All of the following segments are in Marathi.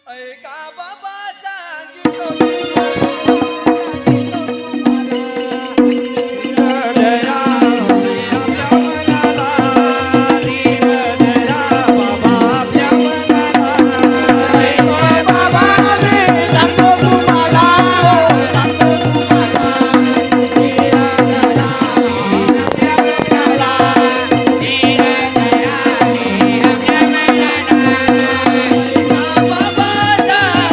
ऐका बाबा सांगितो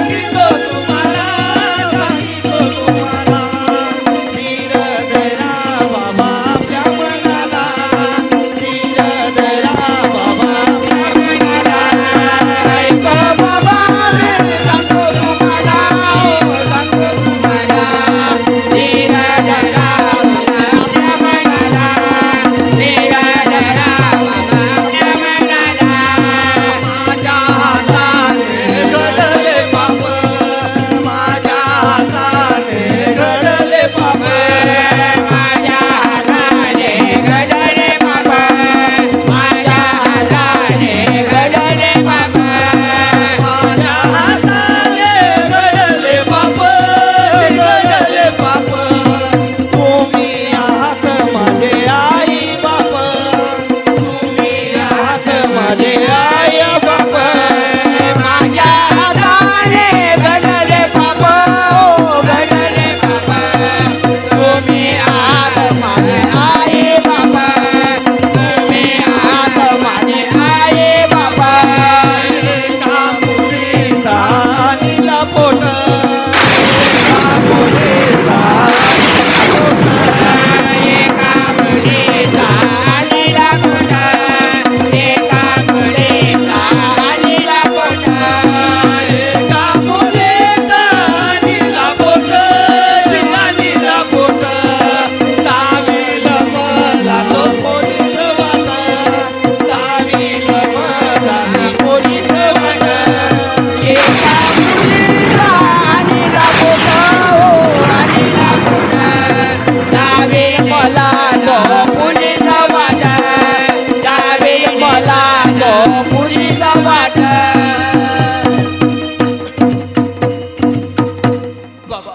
सांगितो तुम्हाला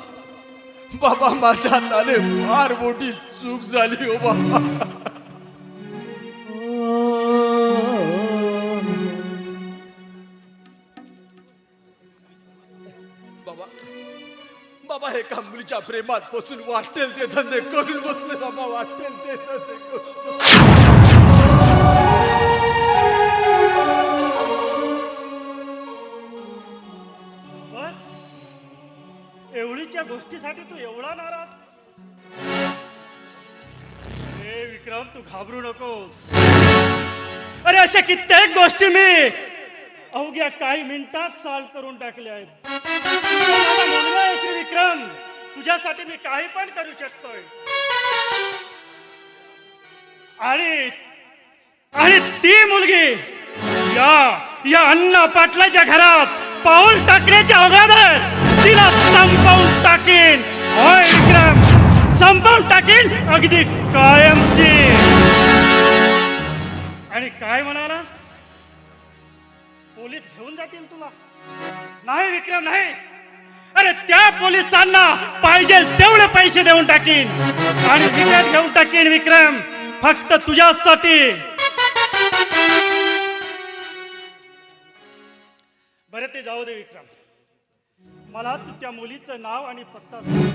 बाबा माझ्या हाताने फार मोठी चूक झाली हो बाबा बाबा बाबा हे मुलीच्या प्रेमात बसून वाटेल ते धंदे करून बसले बाबा वाटेल ते धंदे एवढीच्या गोष्टीसाठी तू एवढा नाराज? हे विक्रम तू घाबरू नकोस. अरे अशा कित्येक गोष्टी मी अवघ्या काही मिनिटात सॉल्व करून टाकल्या आहेत. विक्रम तुझ्यासाठी मी काही पण करू शकतोय. आणि ती मुलगी या अण्णा पाटलाच्या घरात पाऊल टाकण्याच्या अगोदर तिला संपवून टाकीन. होय विक्रम, संपवून टाकीन अगदी कायमची. आणि काय म्हणालास? पोलीस घेऊन जातील तुला? नाही विक्रम नाही. अरे त्या पोलिसांना पाहिजे तेवढे पैसे देऊन टाकीन आणि विकत घेऊन टाकीन विक्रम, फक्त तुझ्यासाठी. बरे ते जाऊ दे विक्रम, मला तू त्या मुलीचं नाव आणि पत्ता सांग.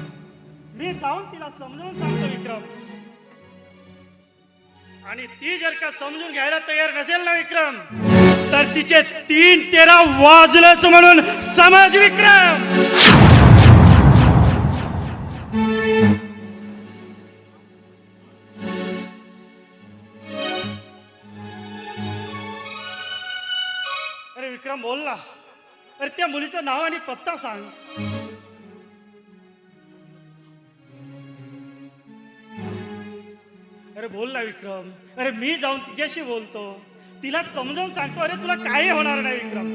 मी जाऊन तिला समजावून सांगतो विक्रम. आणि ती जर का समजून घ्यायला तयार नसेल ना विक्रम, तर तिचे 3-13 वाजलंच म्हणून समज विक्रम. अरे विक्रम बोल ना. अरे त्या मुलीचं नाव आणि पत्ता सांग. अरे बोल ना विक्रम. अरे मी जाऊन तिच्याशी बोलतो, तिला समजावून सांगतो. अरे तुला काही होणार नाही विक्रम.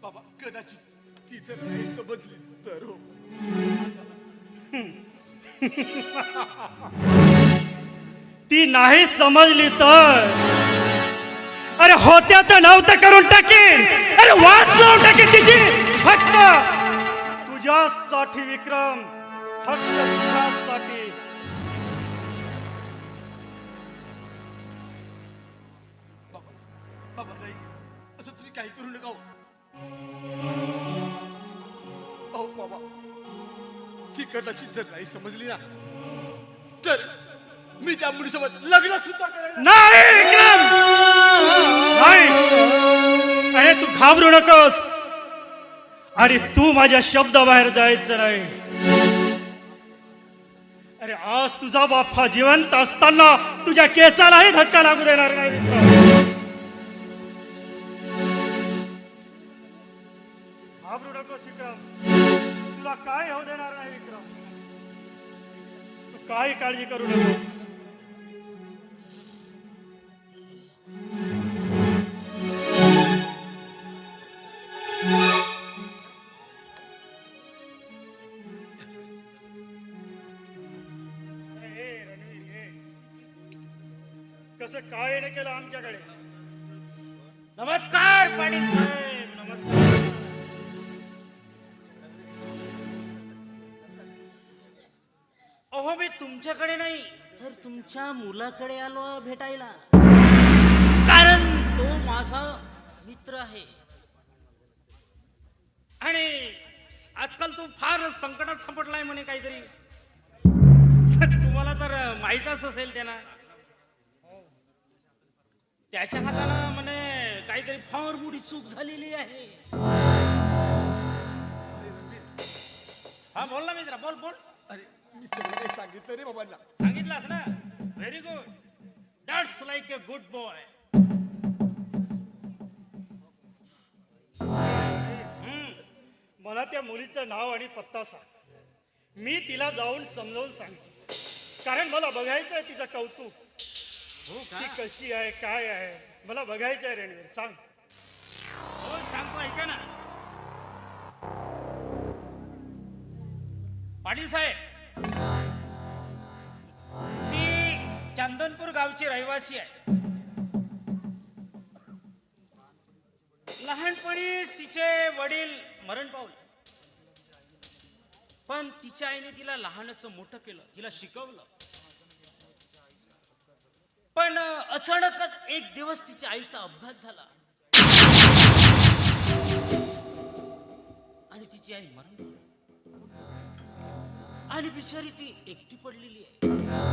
बाबा कदाचित ती जर नाही समजली तर हो. ती नाही समजली तर अरे होत्याचं नव्हतं करून टाकीन, अरे वाट लावून टाकीन तिची. फक्त तुझ्यासाठी विक्रम, फक्त तुझ्यासाठी. बाबा बाबा नाही, असं तुम्ही काही करू नका हो. अहो बाबा, ती कदाचित जर नाही समजली ना तर मी त्या मुलीसोबत लग्न सुद्धा करेन. नाही विक्रम, नाही. अरे तू घाबरू नकोस आणि तू माझ्या शब्दाबाहेर जायचं नाही. अरे आज तुझा बाप्पा जिवंत असताना तुझ्या केसालाही धक्का लागू देणार नाही विक्रम. घाबरू नकोस विक्रम, तुला काय होऊ देणार नाही विक्रम. तू काही काळजी करू नकोस. कसं काय नाही केलं आमच्याकडे. नमस्कार पाटील साहेब, नमस्कार. अहो मी तुमच्याकडे नाही तर तुमच्या मुलाकडे आलो भेटायला, कारण तो माझा मित्र आहे आणि आजकाल तो फार संकटात सापडलाय म्हणे काहीतरी. तुम्हाला तर माहीतच असेल त्यांना. त्याच्या हाताला म्हणे काहीतरी फार मोठी चूक झालेली आहे. हा बोल ना मित्रा, बोल बोल. अरे मी सगळं काही सांगितलं रे बाबांना. सांगितलंस ना, very good, that's like a good boy. मला त्या मुलीचं नाव आणि पत्ता सांग, मी तिला जाऊन समजावून सांगतो. कारण मला बघायचं आहे तिचं कौतुक. हो का? ती कशी आहे, काय आहे, मला बघायचं आहे. रणवीर सांग. हो सांगतो, ऐका ना पाटील साहेब. ती चंदनपूर गावची रहिवासी आहे. लहानपणीच तिचे वडील मरण पावले, पण तिच्या आईने तिला लहानच मोठं केलं, तिला शिकवलं. पण अचानकच एक दिवस तिच्या आईचा अपघात झाला आणि तिची आई मरण पावली आणि बिचारी ती एकटी पडलेली आहे.